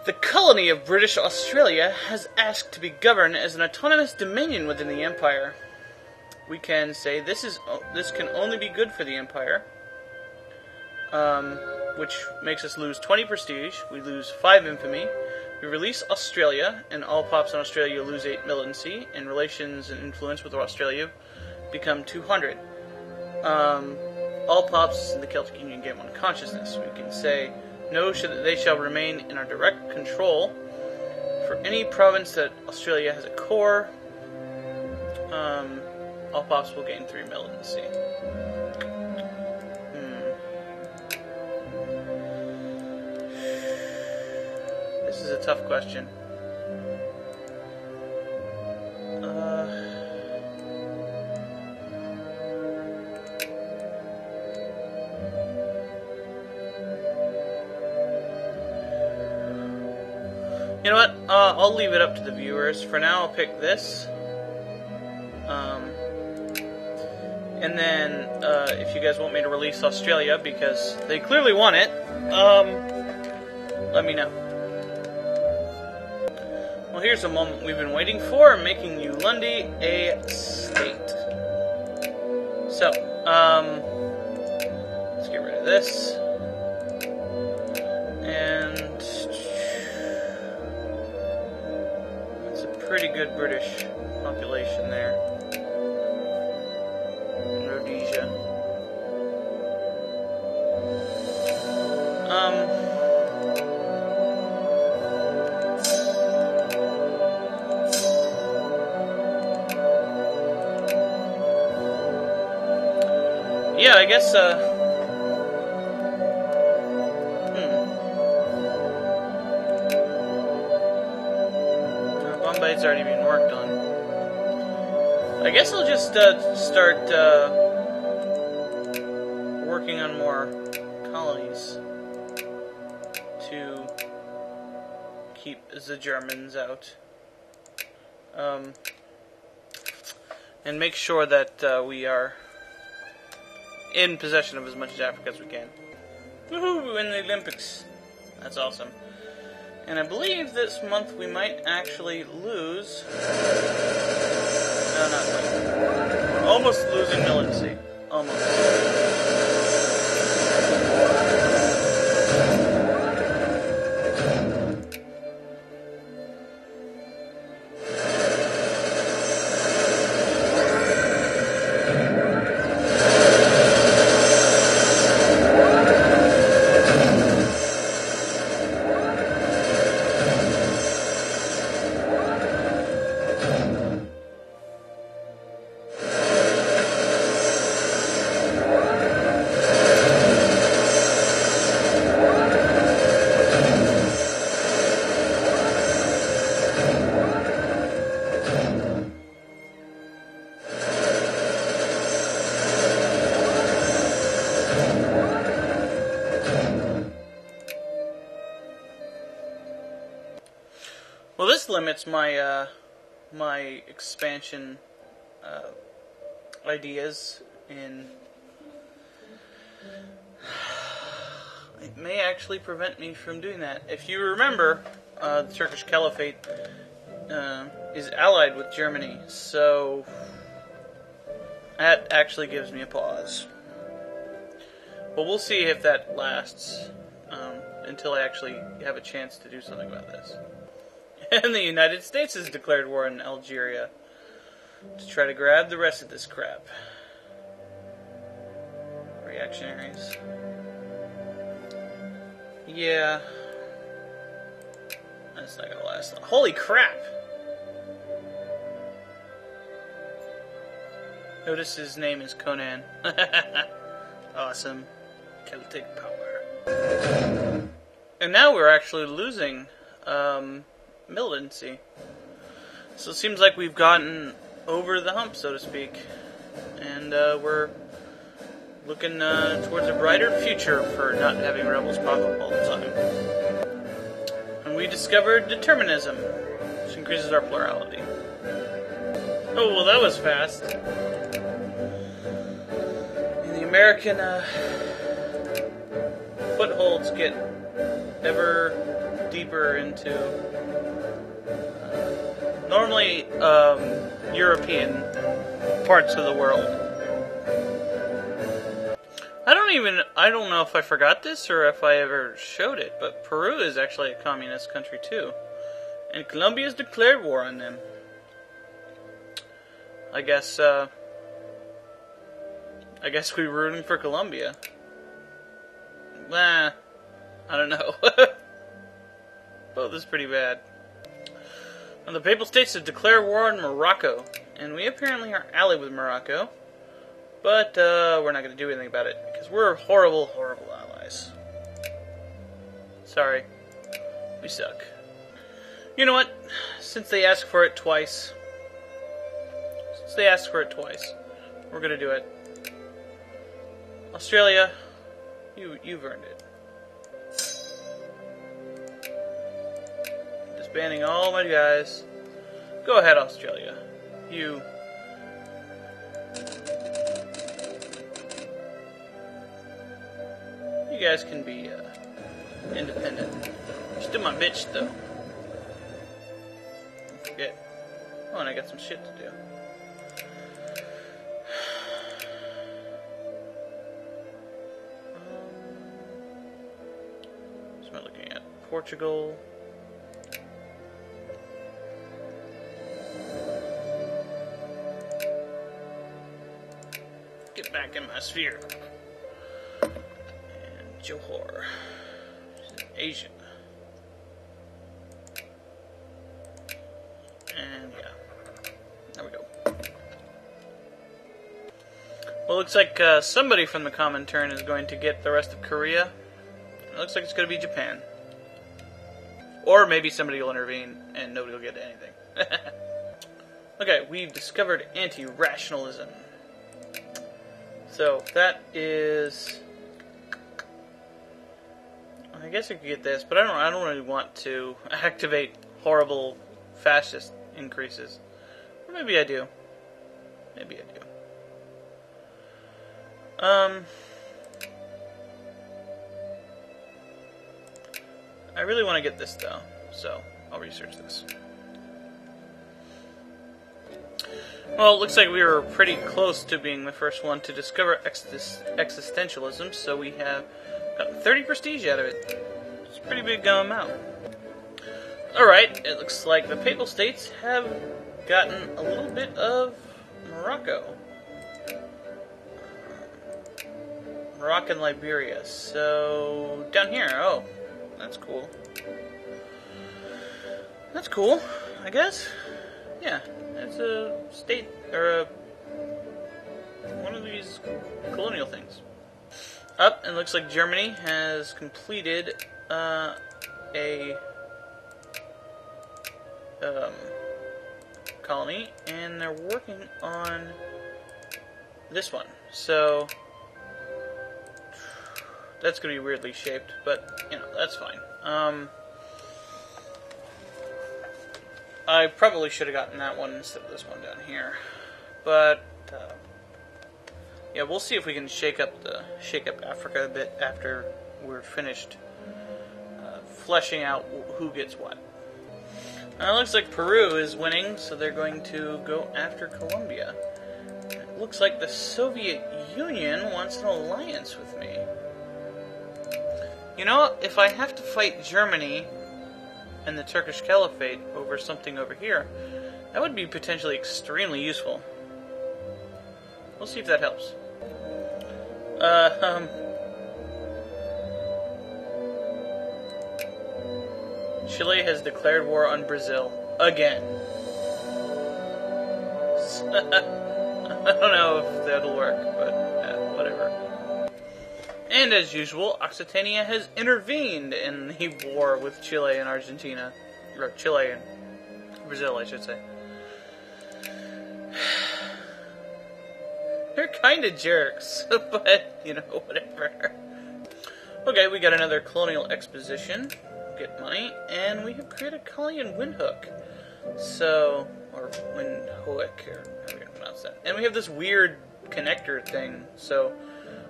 The colony of British Australia has asked to be governed as an autonomous dominion within the Empire. We can say this can only be good for the Empire, which makes us lose 20 prestige, we lose 5 infamy, we release Australia, and all pops in Australia lose 8 militancy, and relations and influence with Australia become 200. All pops in the Celtic Union get 1 consciousness. We can say, no, they shall remain in our direct control for any province that Australia has a core. All pops will gain 3 militancy. This is a tough question. You know what? I'll leave it up to the viewers. For now, I'll pick this. And then, if you guys want me to release Australia, because they clearly want it, let me know. Well, here's a moment we've been waiting for, making New Lundy a state. So, let's get rid of this. And that's a pretty good British population there. In Rhodesia. Yeah, I guess, Bombay's already been worked on. I guess I'll just, start, working on more colonies to keep the Germans out. And make sure that, we are in possession of as much of Africa as we can. Woohoo! In the Olympics. That's awesome. And I believe this month we might actually lose... No, not quite. We're almost losing militancy. Almost. Well, this limits my my expansion ideas in. It may actually prevent me from doing that. If you remember, the Turkish Caliphate is allied with Germany, so that actually gives me a pause. But we'll see if that lasts until I actually have a chance to do something about this. And the United States has declared war on Algeria to try to grab the rest of this crap. Reactionaries. Yeah. That's not gonna last long. Holy crap! Notice his name is Conan. Awesome. Celtic power. And now we're actually losing militancy. So it seems like we've gotten over the hump, so to speak. And we're looking towards a brighter future for not having rebels pop up all the time. And we discovered determinism, which increases our plurality. Oh, well, that was fast. And the American footholds get ever deeper into normally European parts of the world. I don't know if I forgot this or if I ever showed it, but Peru is actually a communist country too. And Colombia has declared war on them. I guess we're rooting for Colombia. I don't know. Both is pretty bad. And the Papal States have declared war on Morocco. And we apparently are allied with Morocco. But we're not going to do anything about it. Because we're horrible, horrible allies. Sorry. We suck. You know what? Since they asked for it twice, we're going to do it. Australia, you've earned it. Disbanding all my guys. Go ahead, Australia. You guys can be independent. You're still my bitch, though. Don't forget. Oh, and I got some shit to do. So I'm looking at Portugal. Get back in my sphere. Johor. Asia. And yeah. There we go. Well, looks like somebody from the Comintern is going to get the rest of Korea. It looks like it's going to be Japan. Or maybe somebody will intervene and nobody will get anything. Okay, we've discovered anti-rationalism. So, that is... I guess I could get this, but I don't really want to activate horrible fascist increases. Or maybe I do. Maybe I do. I really want to get this though, so I'll research this. Well, it looks like we were pretty close to being the first one to discover existentialism, so we have got 30 prestige out of it. It's a pretty big amount. Alright, it looks like the Papal States have gotten a little bit of Morocco. Morocco and Liberia. So, down here. Oh, that's cool. That's cool, I guess. Yeah, it's a state, or one of these colonial things. Up, and looks like Germany has completed a colony, and they're working on this one. So that's going to be weirdly shaped, but you know, that's fine. I probably should have gotten that one instead of this one down here, but yeah, we'll see if we can shake up Africa a bit after we're finished fleshing out who gets what. Now it looks like Peru is winning, so they're going to go after Colombia. It looks like the Soviet Union wants an alliance with me. You know, if I have to fight Germany and the Turkish Caliphate over something over here, that would be potentially extremely useful. We'll see if that helps. Chile has declared war on Brazil again. I don't know if that'll work, but whatever. And as usual, Occitania has intervened in the war with Chile and Argentina. Or Chile and Brazil, I should say. They're kind of jerks, but, you know, whatever. Okay, we got another colonial exposition. Get money, and we have created a colony in Windhoek. So, or Windhoek, or how are we going to pronounce that? And we have this weird connector thing, so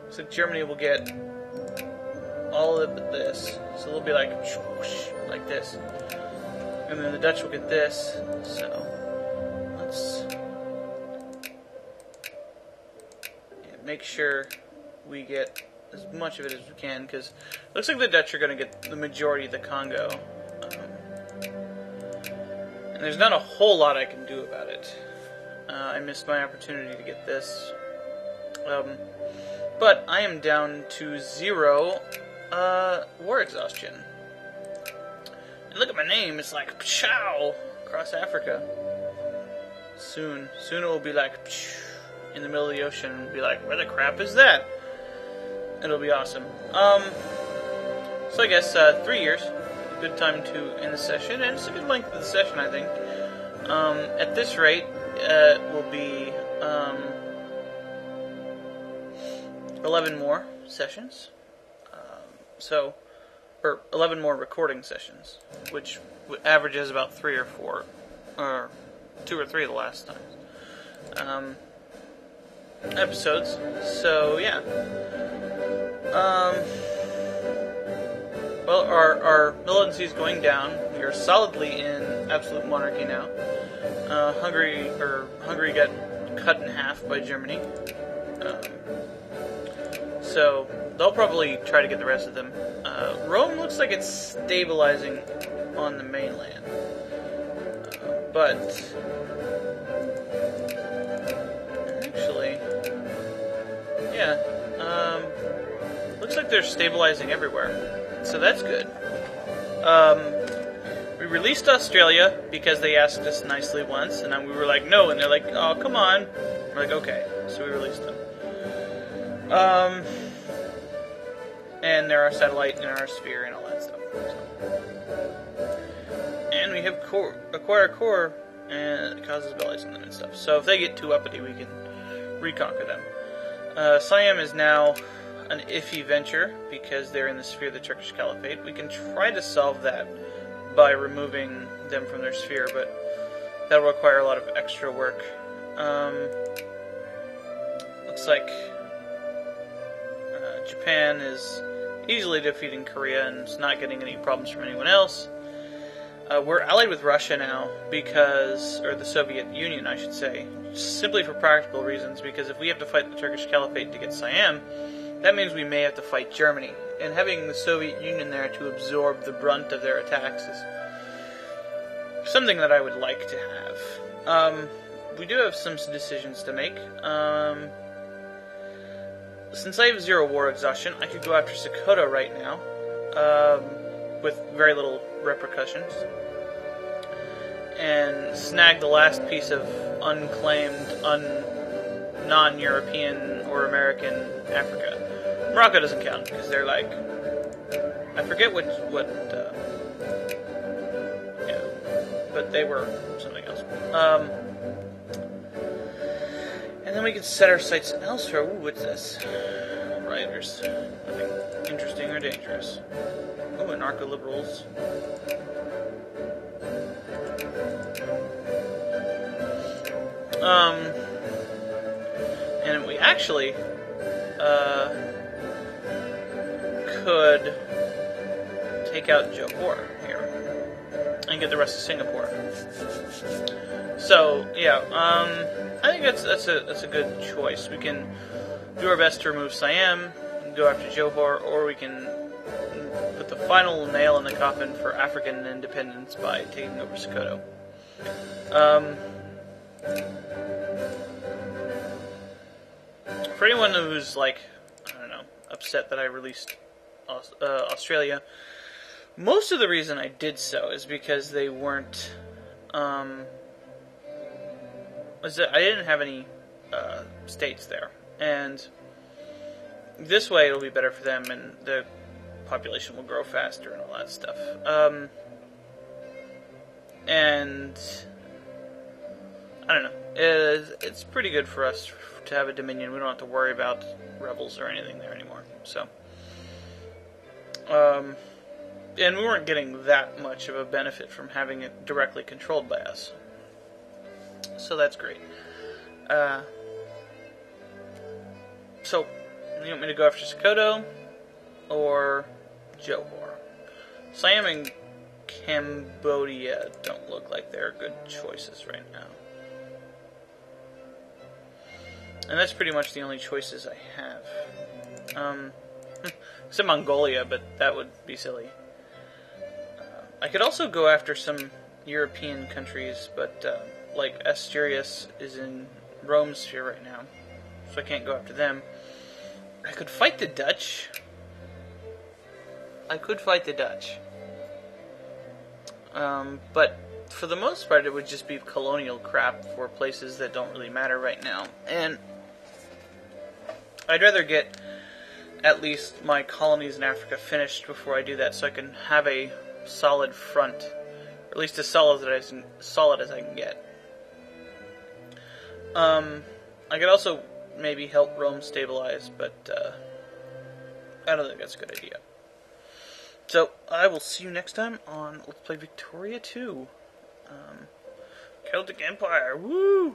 looks like Germany will get all of it but this. So they'll be like, whoosh, like this. And then the Dutch will get this. So let's make sure we get as much of it as we can, because it looks like the Dutch are going to get the majority of the Congo. And there's not a whole lot I can do about it. I missed my opportunity to get this. But I am down to 0 war exhaustion. And look at my name, it's like pshow across Africa. Soon it will be like psh, in the middle of the ocean and be like, where the crap is that? It'll be awesome. So I guess 3 years, a good time to end the session, and it's a good length of the session, I think. At this rate, it will be 11 more sessions. Or 11 more recording sessions, which averages about 3 or 4, or 2 or 3 of the last times. Episodes. So yeah. Well, our militancy is going down. We are solidly in absolute monarchy now. Hungary got cut in half by Germany. So they'll probably try to get the rest of them. Rome looks like it's stabilizing on the mainland. But actually, yeah, looks like they're stabilizing everywhere. So that's good. We released Australia because they asked us nicely once, and then we were like, no, and they're like, oh, come on. We're like, okay. So we released them. And they're our satellite and our sphere and all that stuff. And we have acquire core, and it causes bellies on them and stuff. So if they get too uppity, we can reconquer them. Siam is now an iffy venture because they're in the sphere of the Turkish Caliphate. We can try to solve that by removing them from their sphere, but that'll require a lot of extra work. Looks like Japan is easily defeating Korea and is not getting any problems from anyone else. We're allied with Russia now or the Soviet Union, I should say, simply for practical reasons, because if we have to fight the Turkish Caliphate to get Siam, that means we may have to fight Germany. And having the Soviet Union there to absorb the brunt of their attacks is something that I would like to have. We do have some decisions to make. Since I have 0 war exhaustion, I could go after Sokoto right now, with very little repercussions, and snag the last piece of unclaimed, non-European or American Africa. Morocco doesn't count, because they're like, I forget what but they were something else. And then we can set our sights elsewhere. Ooh, what's this? Rioters. Nothing interesting or dangerous. Ooh, anarcho-liberals. And we actually could take out Johor here and get the rest of Singapore. So yeah, I think that's a good choice. We can do our best to remove Siam, and go after Johor, or we can put the final nail in the coffin for African independence by taking over Sokoto. For anyone who's upset that I released Australia, most of the reason I did so is because they weren't. I didn't have any states there, and this way it'll be better for them, and the population will grow faster and all that stuff. And I don't know. It's pretty good for us to have a dominion. We don't have to worry about rebels or anything there anymore. So, and we weren't getting that much of a benefit from having it directly controlled by us. So that's great. So, you want me to go after Sokoto, or Johor. Siam and Cambodia don't look like they're good choices right now. And that's pretty much the only choices I have. Except Mongolia, but that would be silly. I could also go after some European countries, but like Asturias is in Rome's sphere right now, so I can't go after them. I could fight the Dutch. But for the most part, it would just be colonial crap for places that don't really matter right now. And I'd rather get at least my colonies in Africa finished before I do that, so I can have a solid front, or at least as solid as I can get. I could also maybe help Rome stabilize, but I don't think that's a good idea. So I will see you next time on Let's Play Victoria 2. Celtic Empire, woo!